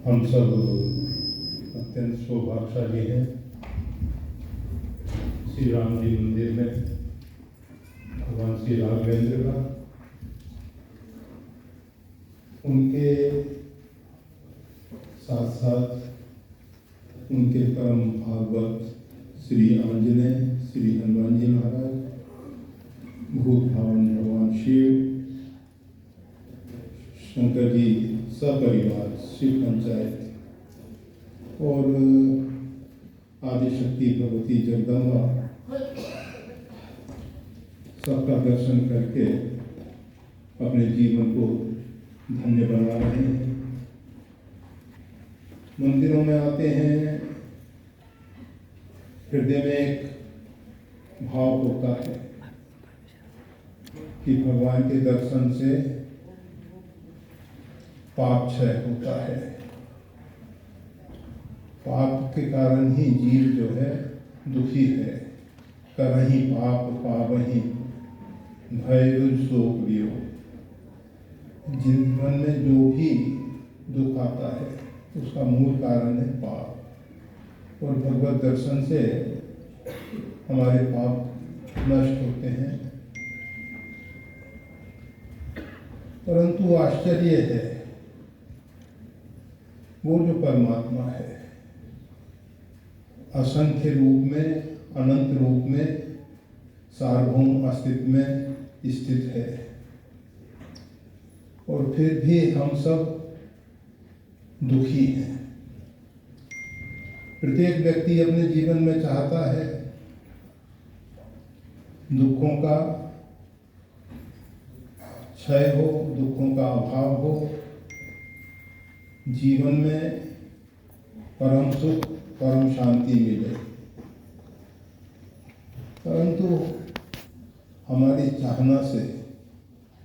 हम सब अत्यंत सौभाग्यशाली हैं। श्री राम जी मंदिर में भगवान श्री राघवेंद्र का उनके साथ साथ उनके परम भागवत श्री आंजनेय श्री हनुमान जी महाराज, भूत भावन भगवान शिव, शंकर जी सपरिवार शिव पंचायत और आदिशक्ति भगवती जगदम्बा सबका दर्शन करके अपने जीवन को धन्य बना रहे हैं। मंदिरों में आते हैं, हृदय में एक भाव होता है कि भगवान के दर्शन से पाप क्षय होता है। पाप के कारण ही जीव जो है दुखी है। करहि पाप पावहि भय शोक वियोग। जीवन में जो भी दुख आता है उसका मूल कारण है पाप, और भगवत दर्शन से हमारे पाप नष्ट होते हैं। परंतु आश्चर्य है, वो जो परमात्मा है असंख्य रूप में, अनंत रूप में, सार्वभौम अस्तित्व में स्थित है, और फिर भी हम सब दुखी हैं। प्रत्येक व्यक्ति अपने जीवन में चाहता है दुखों का क्षय हो, दुखों का अभाव हो, जीवन में परम सुख परम शांति मिले। परंतु हमारी चाहना से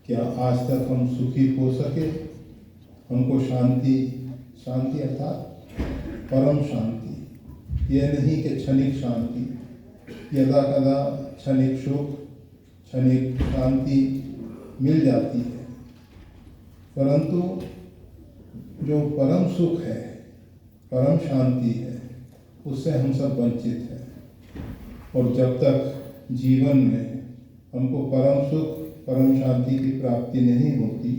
क्या आज तक हम सुखी हो सके? हमको शांति अर्थात परम शांति, यह नहीं कि क्षणिक शांति, यदा कदा क्षणिक सुख क्षणिक शांति मिल जाती है, परंतु जो परम सुख है, परम शांति है, उससे हम सब वंचित हैं। और जब तक जीवन में हमको परम सुख परम शांति की प्राप्ति नहीं होती,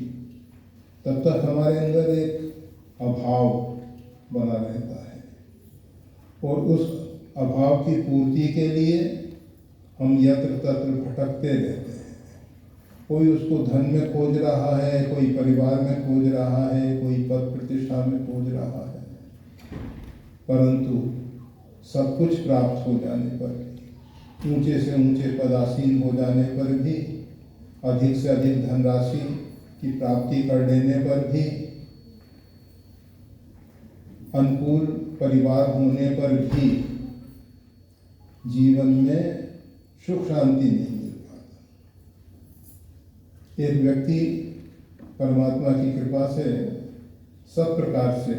तब तक हमारे अंदर एक अभाव बना रहता है, और उस अभाव की पूर्ति के लिए हम यत्र तत्र भटकते रहते हैं। कोई उसको धन में खोज रहा है, कोई परिवार में खोज रहा है, कोई पद प्रतिष्ठा में खोज रहा है, परंतु सब कुछ प्राप्त हो जाने पर, ऊंचे से ऊंचे पदासीन हो जाने पर भी, अधिक से अधिक धनराशि की प्राप्ति कर लेने पर भी, अनुकूल परिवार होने पर भी जीवन में सुख शांति नहीं मिल पाता। एक व्यक्ति परमात्मा की कृपा से सब प्रकार से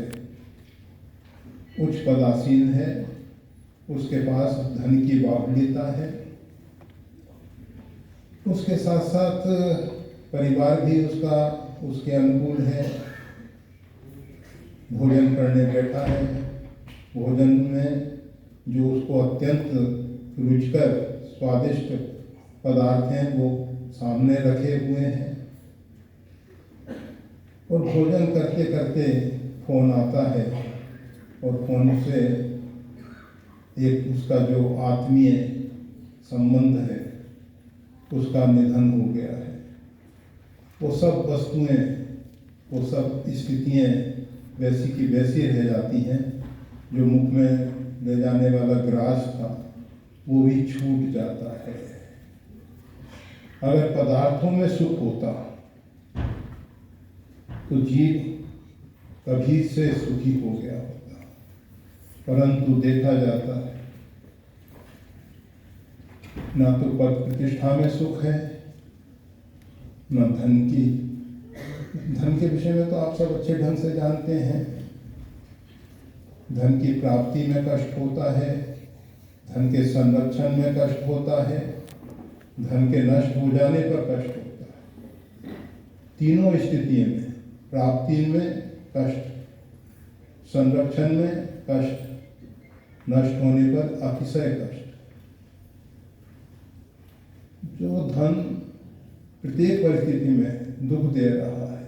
उच्च पदासीन है, उसके पास धन की बाहुल्यता है, उसके साथ साथ परिवार भी उसके अनुकूल है, भोजन करने बैठा है, भोजन में जो उसको अत्यंत रुचिकर स्वादिष्ट पदार्थ हैं वो सामने रखे हुए हैं, और भोजन करते करते फोन आता है, और फोन से एक उसका जो आत्मीय संबंध है उसका निधन हो गया है। वो सब वस्तुएं, वो सब स्थितियाँ वैसी की वैसी रह जाती हैं। जो मुख में ले जाने वाला ग्रास था वो भी छूट जाता है। अगर पदार्थों में सुख होता तो जीव कभी से सुखी हो गया होता, परंतु देखा जाता है ना तो पद प्रतिष्ठा में सुख है, न धन के विषय में तो आप सब अच्छे ढंग से जानते हैं। धन की प्राप्ति में कष्ट होता है, धन के संरक्षण में कष्ट होता है, धन के नष्ट हो जाने पर कष्ट होता है। तीनों स्थितियों में, प्राप्ति में कष्ट, संरक्षण में कष्ट, नष्ट होने पर अतिशय कष्ट। जो धन प्रत्येक परिस्थिति में दुख दे रहा है,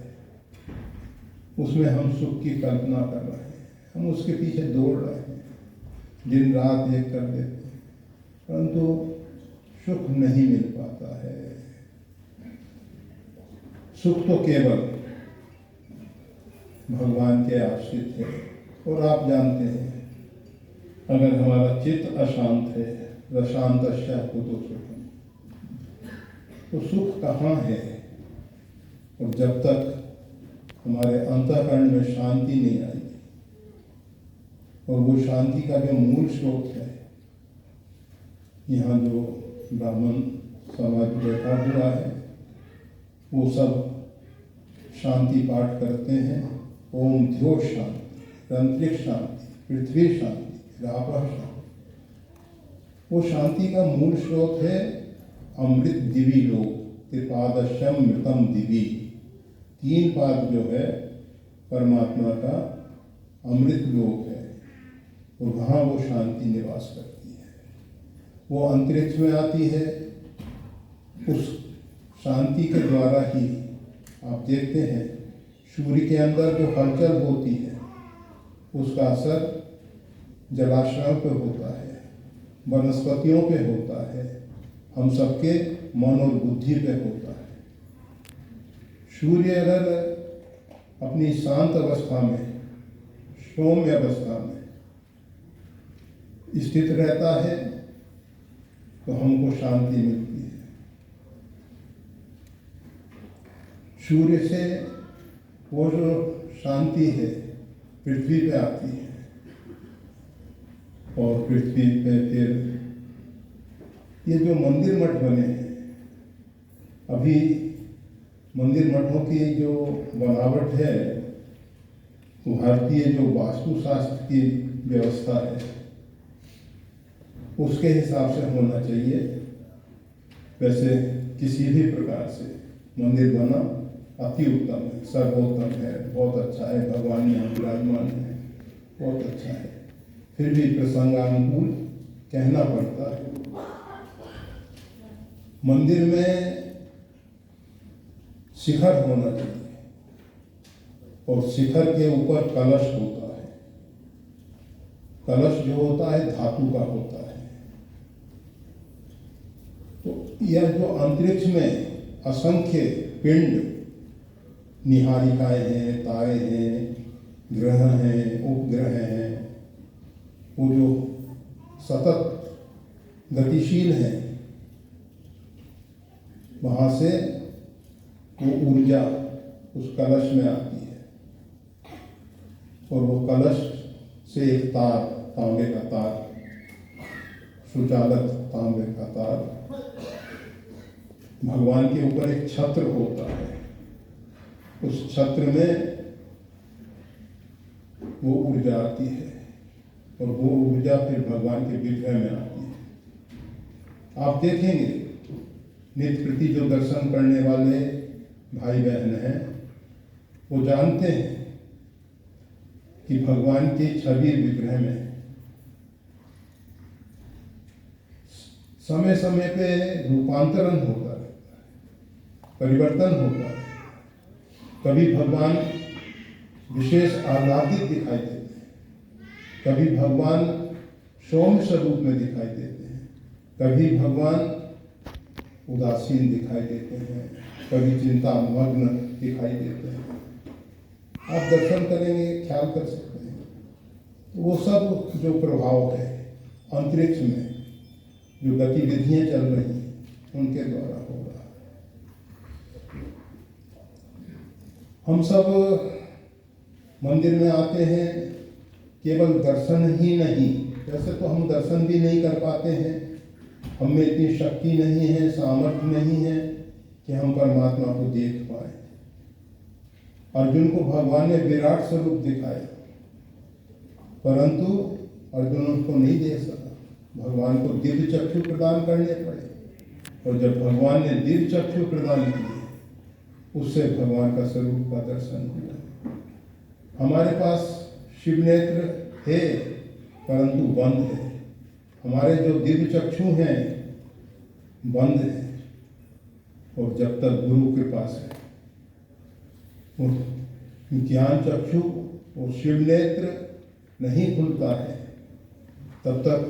उसमें हम सुख की कल्पना कर रहे हैं, हम उसके पीछे दौड़ रहे हैं, दिन रात एक कर देते हैं, परंतु सुख नहीं मिल पाता है। सुख तो केवल भगवान के आश्रित है। और आप जानते हैं, अगर हमारा चित्त अशांत है, रशांतस्य कुतो सुखम, तो सुख कहाँ है? और जब तक हमारे अंतःकरण में शांति नहीं आएगी, और वो शांति का जो मूल स्रोत है, यहाँ जो ब्राह्मण समाज बैठा हुआ है, वो सब शांति पाठ करते हैं। ओम ध्यो शांति, अंतरिक्ष शांति, पृथ्वी शांति, रापः शांति। वो शांति का मूल स्रोत है अमृत दिवी लोक, त्रिपादशम मृतम दिवी। 3 पाद जो है परमात्मा का अमृत लोक है, और वहाँ वो शांति निवास करती है। वो अंतरिक्ष में आती है। उस शांति के द्वारा ही आप देखते हैं, सूर्य के अंदर जो हलचल होती है, उसका असर जलाशयों पे होता है, वनस्पतियों पे होता है, हम सबके मन और बुद्धि पे होता है। सूर्य अगर अपनी शांत अवस्था में, सौम्य अवस्था में स्थित रहता है, तो हमको शांति मिलती है। सूर्य से वो जो शांति है पृथ्वी पे आती है, और पृथ्वी पे फिर ये जो मंदिर मठ बने हैं, अभी मंदिर मठों की जो बनावट है, वो भारतीय जो वास्तुशास्त्र की व्यवस्था है, उसके हिसाब से होना चाहिए। वैसे किसी भी प्रकार से मंदिर बना अति उत्तम है, सर्वोत्तम है, बहुत अच्छा है, भगवान यहाँ विराजमान है, बहुत अच्छा है। फिर भी प्रसंगानुकूल कहना पड़ता है। मंदिर में शिखर होना चाहिए, और शिखर के ऊपर कलश होता है। कलश जो होता है धातु का होता है। तो यह जो अंतरिक्ष में असंख्य पिंड, निहारिकाएं हैं, तारे हैं, ग्रह हैं, उपग्रह हैं, वो जो सतत गतिशील हैं, वहाँ से वो ऊर्जा उस कलश में आती है, और वो कलश से एक तार, तांबे का तार, सुचालक तांबे का तार, भगवान के ऊपर एक छत्र होता है। उस छत्र में वो ऊर्जा आती है, और वो ऊर्जा फिर भगवान के विग्रह में आती है। आप देखेंगे नित्य प्रति जो दर्शन करने वाले भाई बहन हैं, वो जानते हैं कि भगवान की छवि विग्रह में समय समय पे रूपांतरण होता रहता है, परिवर्तन होता है। कभी भगवान विशेष आह्लादित दिखाई देते हैं, कभी भगवान सौम्य स्वरूप में दिखाई देते हैं, कभी भगवान उदासीन दिखाई देते हैं, कभी चिंता मग्न दिखाई देते हैं। आप दर्शन करेंगे, ख्याल कर सकते हैं। तो वो सब जो प्रभाव है अंतरिक्ष में, जो गतिविधियां चल रही हैं, उनके द्वारा हो रहा है। हम सब मंदिर में आते हैं केवल दर्शन ही नहीं, वैसे तो हम दर्शन भी नहीं कर पाते हैं, हम में इतनी शक्ति नहीं है, सामर्थ्य नहीं है कि हम परमात्मा को देख पाए। अर्जुन को भगवान ने विराट स्वरूप दिखाया, परंतु अर्जुन उसको नहीं देख सका। भगवान को दिव्य चक्षु प्रदान करने पड़े, और जब भगवान ने दिव्य चक्षु प्रदान किए, उससे भगवान का स्वरूप का दर्शन हुआ। हमारे पास शिव नेत्र है परंतु बंद है। हमारे जो दिव्य चक्षु हैं बंद है, और जब तक गुरु के पास है वो ज्ञान चक्षु और शिव नेत्र नहीं खुलता है, तब तक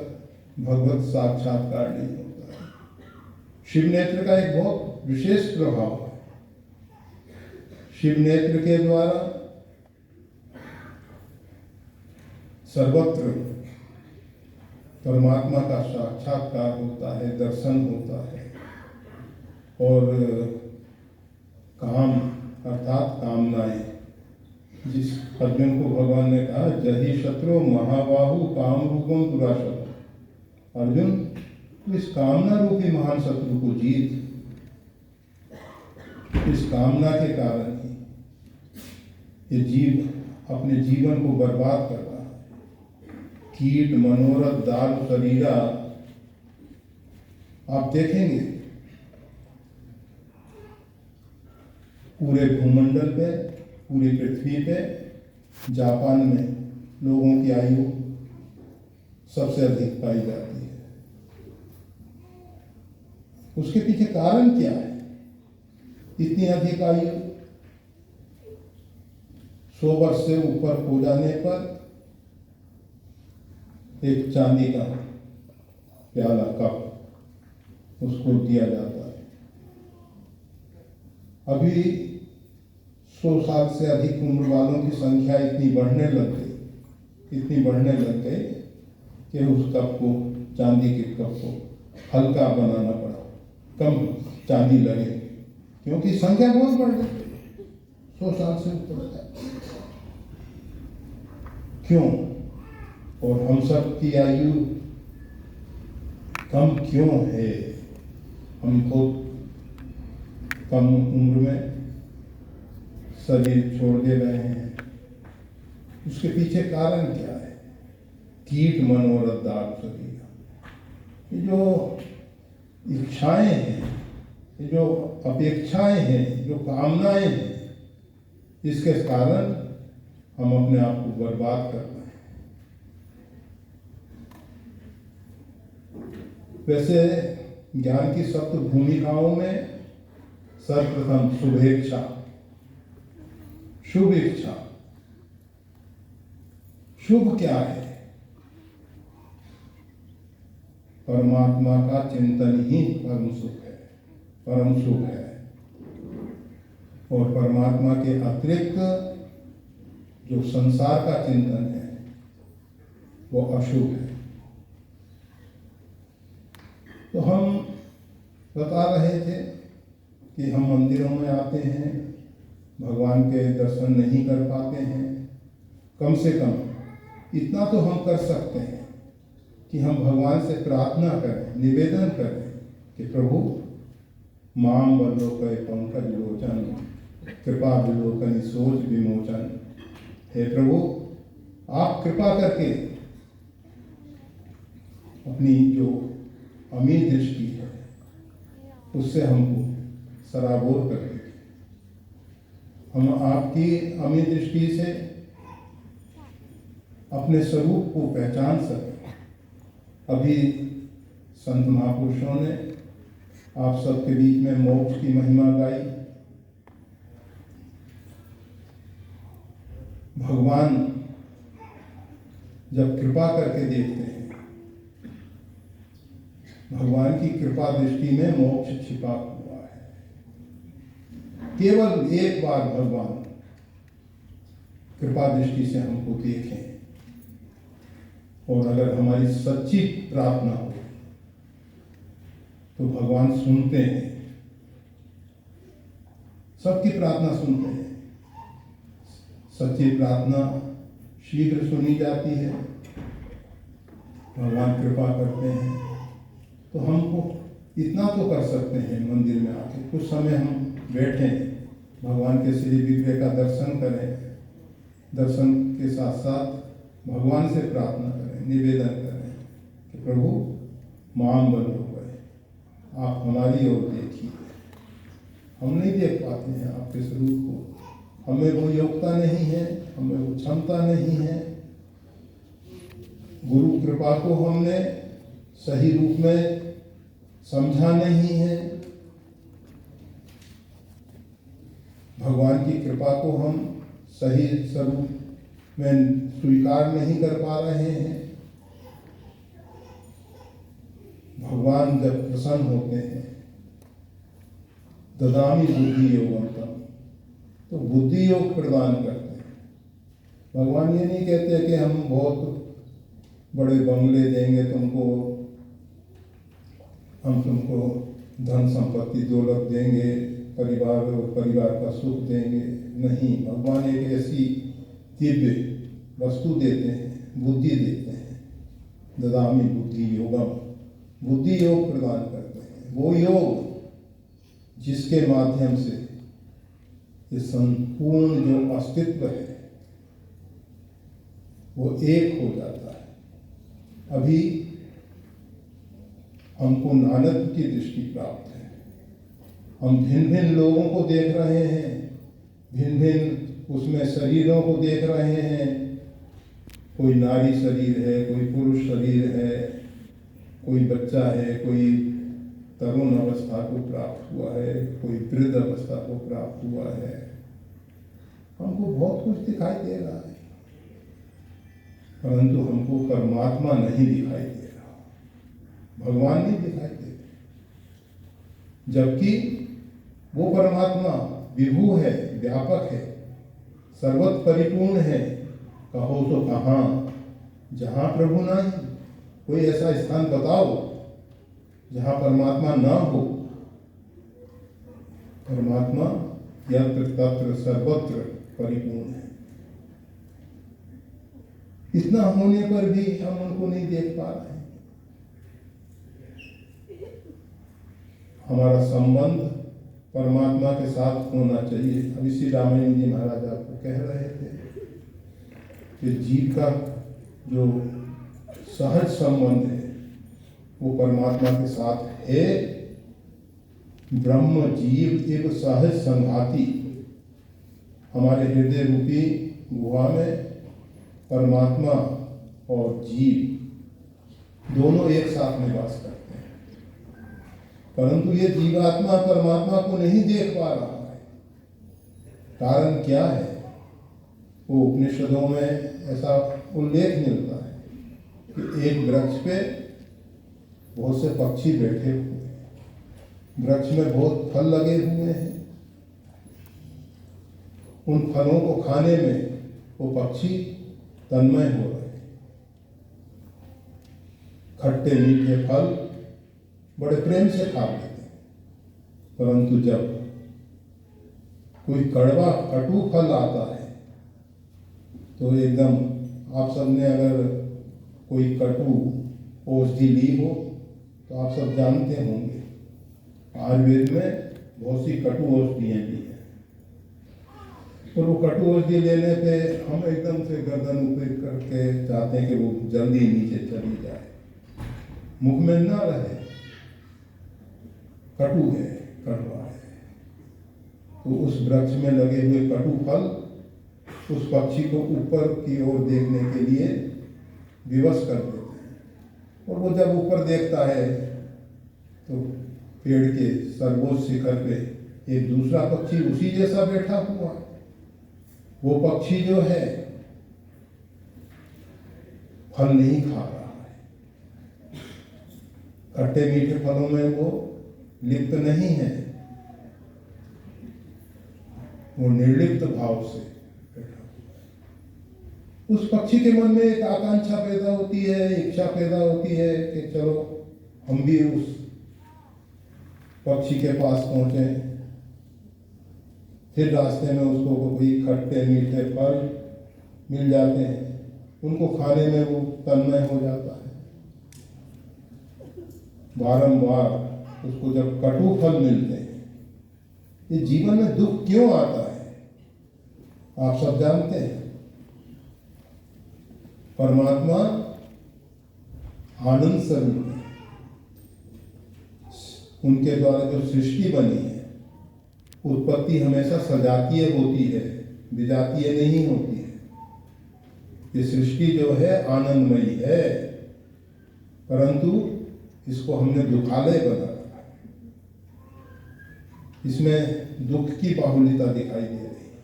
भगवत साक्षात्कार नहीं होता है। शिव नेत्र का एक बहुत विशेष प्रभाव है। शिव नेत्र के द्वारा सर्वत्र परमात्मा का साक्षात्कार होता है, दर्शन होता है, और काम अर्थात कामनाएं, जिस अर्जुन को भगवान ने कहा जहि शत्रु महाबाहु काम रूपम दुराशत, अर्जुन तो इस कामना रूपी महान शत्रु को जीत। इस कामना के कारण ही ये जीव अपने जीवन को बर्बाद कर रहा है। कीट मनोरथ दारू शरीरा, आप देखेंगे पूरे भूमंडल पे, पूरी पृथ्वी पे जापान में लोगों की आयु सबसे अधिक पाई जाती है। उसके पीछे कारण क्या है? इतनी अधिक आयु 100 वर्ष से ऊपर हो जाने पर एक चांदी का प्याला कप उसको दिया जाता है। अभी 100 साल से अधिक उम्र वालों की संख्या इतनी बढ़ने लग गई कि उस कप को, चांदी के कप को हल्का बनाना पड़ा, कम चांदी लगे, क्योंकि संख्या बहुत बढ़ गई 100 साल से ऊपर। क्यों? और हम सब की आयु कम क्यों है? हम बहुत कम उम्र में शरीर छोड़ दे रहे हैं। उसके पीछे कारण क्या है? कीट मनोरथ दारू शरीर, ये जो इच्छाएं हैं, ये जो अपेक्षाएं हैं, जो कामनाएं हैं, इसके कारण हम अपने आप को बर्बाद कर रहे हैं। वैसे ज्ञान की सप्त भूमिकाओं में सर्वप्रथम शुभेच्छा, शुभ इच्छा। शुभ क्या है? परमात्मा का चिंतन ही परम सुख है, परम सुख है। और परमात्मा के अतिरिक्त जो संसार का चिंतन है वो अशुभ है। तो हम बता रहे थे कि हम मंदिरों में आते हैं, भगवान के दर्शन नहीं कर पाते हैं। कम से कम इतना तो हम कर सकते हैं कि हम भगवान से प्रार्थना करें, निवेदन करें कि प्रभु माम बल्लोकय पंकज लोचन कृपा विलोकन सोच विमोचन। हे प्रभु, आप कृपा करके अपनी जो अमीर दृष्टि है उससे हमको सराबोर कर दीजिए। हम आपकी अमीर दृष्टि से अपने स्वरूप को पहचान सकें। अभी संत महापुरुषों ने आप सबके बीच में मोक्ष की महिमा गाई। भगवान जब कृपा करके देखते हैं, भगवान की कृपा दृष्टि में मोक्ष छिपा हुआ है। केवल एक बार भगवान कृपा दृष्टि से हमको देखें, और अगर हमारी सच्ची प्रार्थना हो तो भगवान सुनते हैं, सबकी प्रार्थना सुनते हैं। सच्ची प्रार्थना शीघ्र सुनी जाती है, भगवान कृपा करते हैं। तो हमको इतना तो कर सकते हैं, मंदिर में आके कुछ समय हम बैठें, भगवान के श्री विग्रह का दर्शन करें, दर्शन के साथ साथ भगवान से प्रार्थना करें, निवेदन करें कि प्रभु माम बंद हो गए, आप हमारी ओर देखिए। हम नहीं देख पाते हैं आपके स्वरूप को, हमें वो योग्यता नहीं है, हमें वो क्षमता नहीं है, गुरु कृपा को हमने सही रूप में समझा नहीं है, भगवान की कृपा को हम सही स्वरूप में स्वीकार नहीं कर पा रहे हैं। भगवान जब प्रसन्न होते हैं, ददामि बुद्धि योगम तम, तो बुद्धि योग प्रदान करते हैं। भगवान ये नहीं कहते कि हम बहुत बड़े बंगले देंगे तुमको, हम तुमको धन संपत्ति दौलत देंगे, परिवार का सुख देंगे। नहीं, भगवान एक ऐसी दिव्य वस्तु देते हैं, बुद्धि देते हैं। ददामि बुद्धि योगम, बुद्धि योग प्रदान करते हैं। वो योग जिसके माध्यम से ये संपूर्ण जो अस्तित्व है वो एक हो जाता है। अभी हमको नानक की दृष्टि प्राप्त है। हम भिन्न भिन्न लोगों को देख रहे हैं, भिन्न भिन्न उसमें शरीरों को देख रहे हैं। कोई नारी शरीर है, कोई पुरुष शरीर है, कोई बच्चा है, कोई तरुण अवस्था को प्राप्त हुआ है, कोई वृद्ध अवस्था को प्राप्त हुआ है। हमको बहुत कुछ दिखाई दे रहा है, परंतु हमको परमात्मा नहीं दिखाई दे रहा, भगवान नहीं दिखाई दे रहा। जबकि वो परमात्मा विभु है, व्यापक है, सर्वत्र परिपूर्ण है। कहो तो कहाँ, जहाँ प्रभु नहीं। कोई ऐसा स्थान बताओ जहाँ परमात्मा ना हो। परमात्मा यत्र तत्र सर्वत्र परिपूर्ण है। इतना होने पर भी हम उनको नहीं देख पा रहे हैं। हमारा संबंध परमात्मा के साथ होना चाहिए। अभी श्री रामायण जी महाराज आपको कह रहे थे कि जीव का जो सहज संबंध है वो परमात्मा के साथ है। ब्रह्म जीव एक सहज संघाती। हमारे हृदय रूपी गुहा में परमात्मा और जीव दोनों एक साथ निवास करते हैं, परंतु ये जीवात्मा परमात्मा को नहीं देख पा रहा है। कारण क्या है? वो उपनिषदों में ऐसा उल्लेख मिलता है कि एक वृक्ष पे बहुत से पक्षी बैठे हुए हैं, वृक्ष में बहुत फल लगे हुए हैं। उन फलों को खाने में वो पक्षी तन्मय हो रहे हैं। खट्टे मीठे फल बड़े प्रेम से खा लेते हैं, परंतु जब कोई कड़वा कटु फल आता है तो एकदम, आप सबने अगर कोई कटु औषधि ली हो तो आप सब जानते होंगे, आयुर्वेद में बहुत सी कटु औषधियाँ भी हैं। और वो कटु औषधि लेने पे हम एकदम से गर्दन ऊपर करके चाहते हैं कि वो जल्दी नीचे चली जाए, मुख में ना रहे। कटु है, कड़वा है। तो उस वृक्ष में लगे हुए कटु फल उस पक्षी को ऊपर की ओर देखने के लिए विवश कर देते हैं। और वो जब ऊपर देखता है तो पेड़ के सर्वोच्च शिखर पे एक दूसरा पक्षी उसी जैसा बैठा हुआ। वो पक्षी जो है फल नहीं खा रहा है, खट्टे मीठे फलों में वो लिप्त नहीं है, वो निर्लिप्त भाव से बैठा हुआ। उस पक्षी के मन में एक आकांक्षा पैदा होती है, इच्छा पैदा होती है कि चलो हम भी उस पक्षी के पास पहुंचे। फिर रास्ते में उसको कोई खट्टे मीठे फल मिल जाते हैं, उनको खाने में वो तन्मय हो जाता है। बारंबार उसको जब कटु फल मिलते हैं, ये जीवन में दुख क्यों आता है आप सब जानते हैं। परमात्मा आनंद स्वरूप है। उनके द्वारा जो सृष्टि बनी है, उत्पत्ति हमेशा सजातीय होती है, विजातीय नहीं होती है। ये सृष्टि जो है आनंदमयी है, परंतु इसको हमने दुखालय बना रखा है। इसमें दुख की बाहुल्यता दिखाई दे रही है।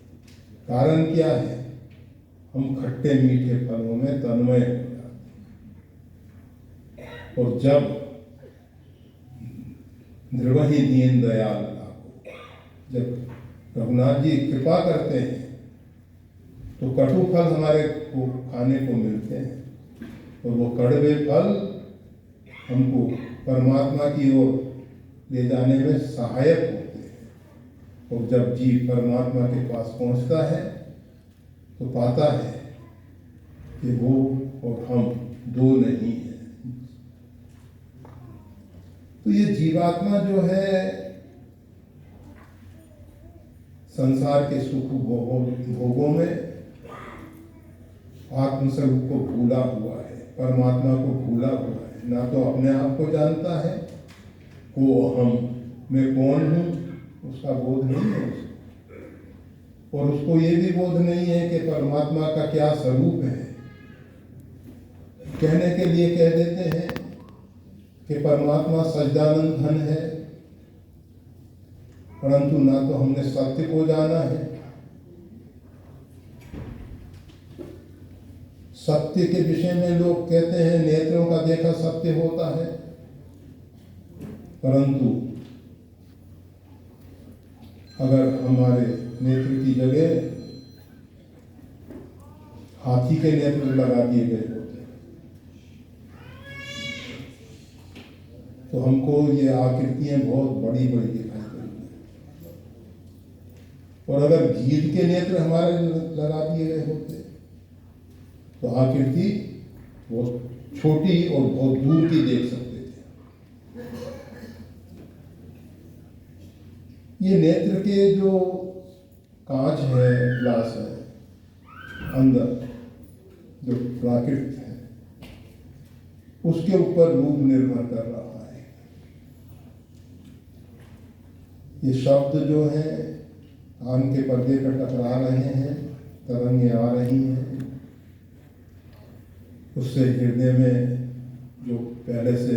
कारण क्या है? हम खट्टे मीठे फलों में तन्मय हो जाते हैं। और जब निर्वही दीन दयाल लाको, जब रघुनाथ जी कृपा करते हैं तो कटु फल हमारे को खाने को मिलते हैं, और वो कड़वे फल हमको परमात्मा की ओर ले जाने में सहायक होते हैं। और जब जीव परमात्मा के पास पहुंचता है तो पाता है कि वो और हम दो नहीं हैं। तो ये जीवात्मा जो है संसार के सुख भोगों में आत्मस्वरूप को भूला हुआ है, परमात्मा को भूला हुआ है। ना तो अपने आप को जानता है, को हम मैं कौन हूँ उसका बोध नहीं है उसको। और उसको ये भी बोध नहीं है कि परमात्मा का क्या स्वरूप है। कहने के लिए कह देते हैं कि परमात्मा सच्चिदानंद घन है, परंतु ना तो हमने सत्य को जाना है। सत्य के विषय में लोग कहते हैं नेत्रों का देखा सत्य होता है, परंतु अगर हमारे नेत्र की जगह हाथी के नेत्र लगा दिए गए होते तो हमको ये आकृतियां बहुत बड़ी बड़ी दिखाई पड़ती। और अगर गीध के नेत्र हमारे लगा दिए गए होते तो आकृति बहुत छोटी और बहुत दूर की देख सकते थे। ये नेत्र के जो कांच है, ग्लास है, अंदर जो प्राकृत है, उसके ऊपर रूप निर्भर कर रहा है। ये शब्द जो है कान के पर्दे पर टकरा रहे हैं, तरंगें आ रही हैं, उससे हृदय में जो पहले से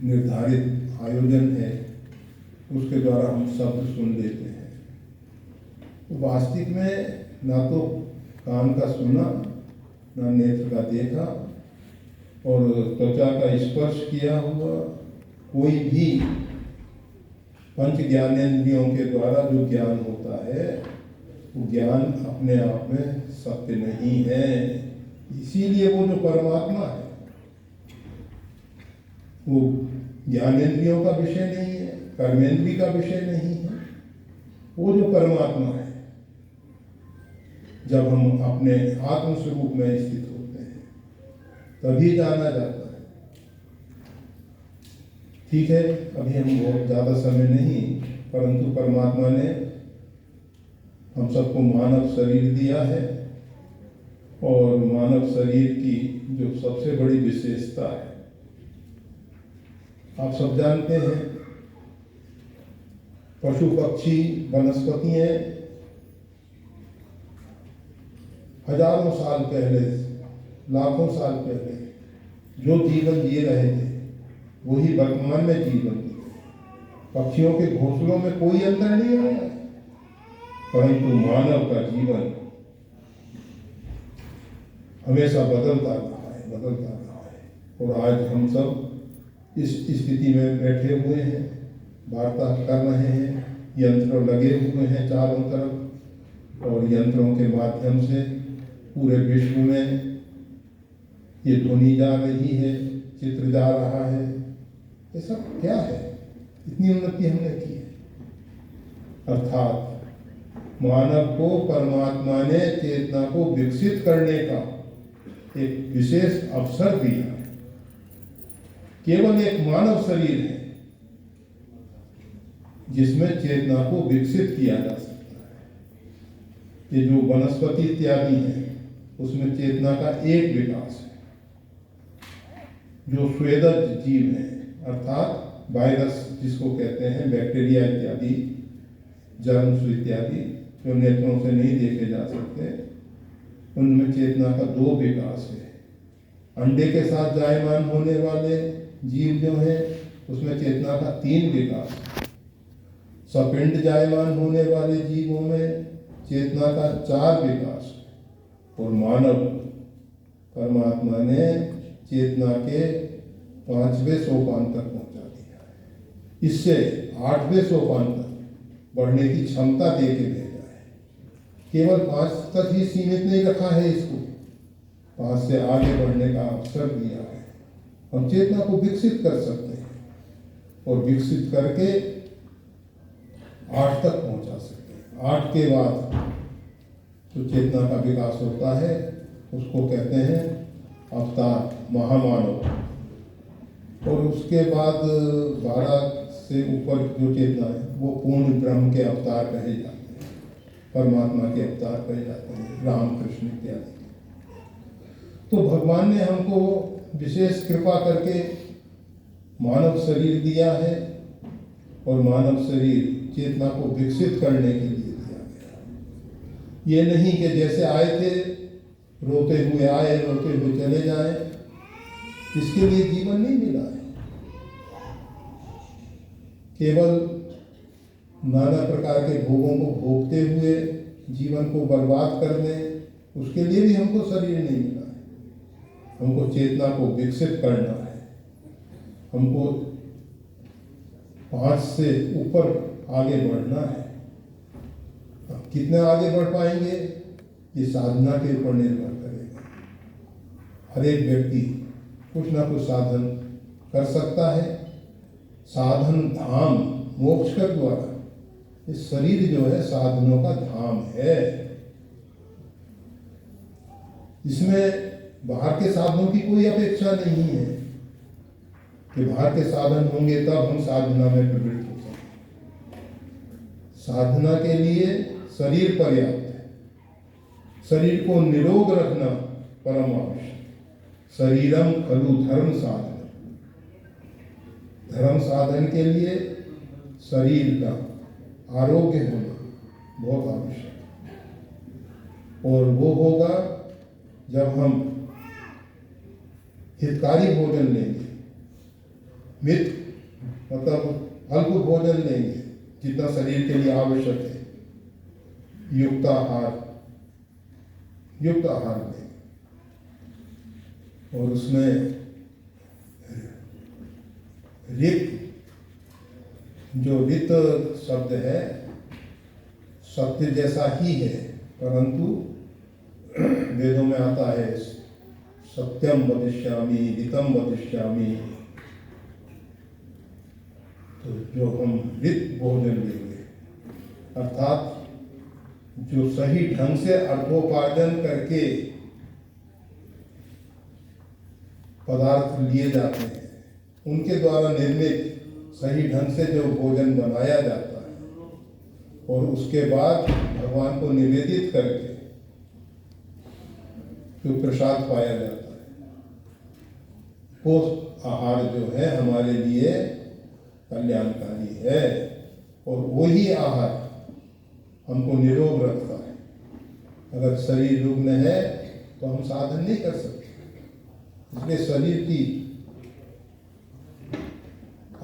निर्धारित आयोजन है उसके द्वारा हम शब्द सुन लेते हैं। तो वास्तविक में ना तो कान का सुना, ना नेत्र का देखा, और त्वचा का स्पर्श किया हुआ कोई भी पंच ज्ञानेंद्रियों के द्वारा जो ज्ञान होता है वो ज्ञान अपने आप में सत्य नहीं है। इसीलिए वो जो परमात्मा है वो ज्ञानेंद्रियों का विषय नहीं है, कर्मेंद्रिय का विषय नहीं है। वो जो परमात्मा है, जब हम अपने आत्म स्वरूप में स्थित होते हैं तभी जाना जाता है। ठीक है, अभी हम बहुत ज्यादा समय नहीं, परंतु परमात्मा ने हम सबको मानव शरीर दिया है, और मानव शरीर की जो सबसे बड़ी विशेषता है आप सब जानते हैं, पशु पक्षी वनस्पतियां हजारों साल पहले, लाखों साल पहले जो जीवन जी रहे थे वही वर्तमान में जीवन जी रहे। पक्षियों के घोंसलों में कोई अंतर नहीं आया है, परंतु मानव का जीवन हमेशा बदलता रहा है, बदलता रहा है। और आज हम सब इस स्थिति में बैठे हुए हैं, वार्ता कर रहे हैं, यंत्र लगे हुए हैं चारों तरफ, और यंत्रों के माध्यम से पूरे विश्व में ये ध्वनि जा रही है, चित्र जा रहा है। ये सब क्या है? इतनी उन्नति हमने की है। अर्थात मानव को परमात्मा ने चेतना को विकसित करने का एक विशेष अवसर दिया। केवल एक मानव शरीर है जिसमें चेतना को विकसित किया जा सकता है। ये जो वनस्पति इत्यादि है उसमें चेतना का एक विकास है। जो स्वेदज जीव है, अर्थात वायरस जिसको कहते हैं, बैक्टीरिया इत्यादि, जर्म्स इत्यादि जो नेत्रों से नहीं देखे जा सकते, उनमें चेतना का 2 विकास है। अंडे के साथ जायमान होने वाले जीव जो है उसमें चेतना का 3 विकास है। सपिंड जायमान होने वाले जीवों में चेतना का 4 विकास है। और मानव परमात्मा ने चेतना के 5वें सोपान तक पहुंचा दिया है। इससे 8वें सोपान तक बढ़ने की क्षमता दे के भेजा है। केवल 5 तक ही सीमित नहीं रखा है इसको, 5 से आगे बढ़ने का अवसर दिया है। हम चेतना को विकसित कर सकते हैं और विकसित करके 8 तक पहुंचा सकते हैं। 8 के बाद जो चेतना का विकास होता है उसको कहते हैं अवतार, महामानव। और उसके बाद 12 से ऊपर जो चेतना है वो पूर्ण ब्रह्म के अवतार कहे जाते हैं, परमात्मा के अवतार कहे जाते हैं, राम कृष्ण इत्यादि। तो भगवान ने हमको विशेष कृपा करके मानव शरीर दिया है और मानव शरीर चेतना को विकसित करने के लिए दिया गया। ये नहीं कि जैसे आए थे रोते हुए आए, रोते हुए चले जाए, इसके लिए जीवन नहीं मिला है। केवल नाना प्रकार के भोगों को भोगते हुए जीवन को बर्बाद कर दें, उसके लिए भी हमको शरीर नहीं मिला है। हमको चेतना को विकसित करना है, हमको 5 से ऊपर आगे बढ़ना है। अब कितना आगे बढ़ पाएंगे ये साधना के ऊपर निर्भर करेगा। हर एक व्यक्ति कुछ ना कुछ साधन कर सकता है। साधन धाम मोक्ष के द्वारा, इस शरीर जो है साधनों का धाम है। इसमें बाहर के साधनों की कोई अपेक्षा नहीं है कि बाहर के साधन होंगे तब हम साधना में प्रवृत्त हो सकते। साधना के लिए शरीर पर्याप्त है। शरीर को निरोग रखना परम आवश्यक। शरीरम खलु धर्म साधन। धर्म साधन के लिए शरीर का आरोग्य होना बहुत आवश्यक है। और वो होगा जब हम हितकारी भोजन लेंगे, मित मतलब अल्प भोजन लेंगे जितना शरीर के लिए आवश्यक है, युक्त आहार लेंगे। और उसमें ऋत, जो ऋत शब्द है सत्य जैसा ही है, परंतु वेदों में आता है सत्यम वदिष्यामि, ऋतम वदिष्यामि। तो जो हम ऋत भोजन लेंगे अर्थात जो सही ढंग से अर्थोपार्जन करके पदार्थ लिए जाते हैं, उनके द्वारा निर्मित सही ढंग से जो भोजन बनाया जाता है और उसके बाद भगवान को निवेदित करके जो प्रसाद पाया जाता है, वो आहार जो है हमारे लिए कल्याणकारी है। और वही आहार हमको निरोग रखता है। अगर शरीर रुग्ण है तो हम साधन नहीं कर सकते। इसलिए शरीर की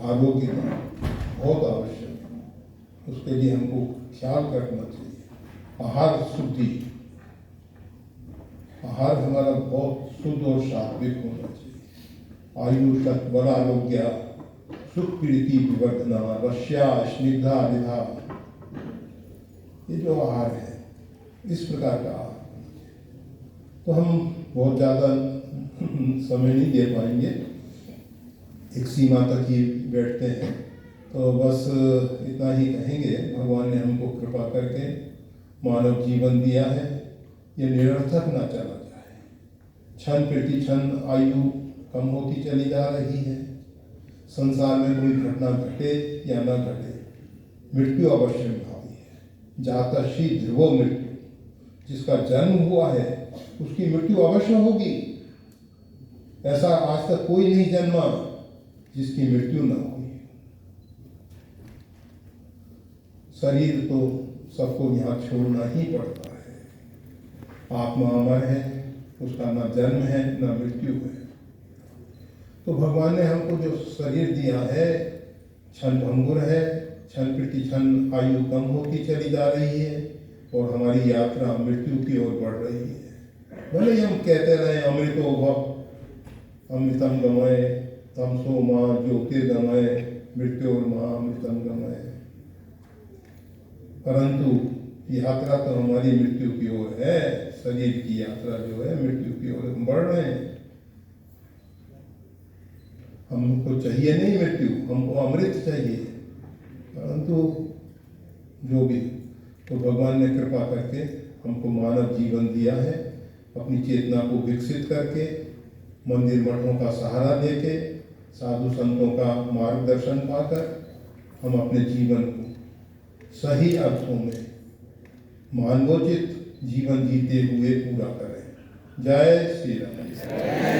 आरोग्य बहुत आवश्यक है। उसके लिए हमको ख्याल रखना चाहिए। आहार शुद्धि, आहार हमारा बहुत शुद्ध और सात्विक होना चाहिए। आयु सत्वर आरोग्य सुख प्रीति विवर्धना रस्या स्निग्धा रिधा, ये जो आहार है इस प्रकार का आहार। तो हम बहुत ज़्यादा समय नहीं दे पाएंगे, एक सीमा तक ही बैठते हैं। तो बस इतना ही कहेंगे, भगवान ने हमको कृपा करके मानव जीवन दिया है, ये निरर्थक ना चला जाए। क्षण प्रति क्षण आयु कम होती चली जा रही है। संसार में कोई घटना घटे या न घटे, मृत्यु अवश्य भावी है। जातश्री ध्रुवो मृत्यु, जिसका जन्म हुआ है उसकी मृत्यु अवश्य होगी। ऐसा आज तक कोई नहीं जन्मा जिसकी मृत्यु न हुई। शरीर तो सबको यहाँ छोड़ना ही पड़ता है। आत्मा अमर है, उसका ना जन्म है ना मृत्यु है। तो भगवान ने हमको जो शरीर दिया है क्षण भंगुर है, क्षण प्रति क्षण आयु कम होती चली जा रही है और हमारी यात्रा मृत्यु की ओर बढ़ रही है। भले ही हम कहते रहे अमृतो भव अमृतम गमय तमसो मां ज्योतिर्गमय मृत्योर्मा अमृतम गमय, परंतु यात्रा तो हमारी मृत्यु की ओर है। शरीर की यात्रा जो है मृत्यु की ओर हम बढ़ रहे हैं। हमको चाहिए नहीं मृत्यु, हमको अमृत चाहिए, परंतु जो भी तो भगवान ने कृपा करके हमको मानव जीवन दिया है। अपनी चेतना को विकसित करके मंदिर मठों का सहारा देके साधु संतों का मार्गदर्शन पाकर हम अपने जीवन को सही अर्थों में मानवोचित जीवन जीते हुए पूरा करें। जय श्री राम।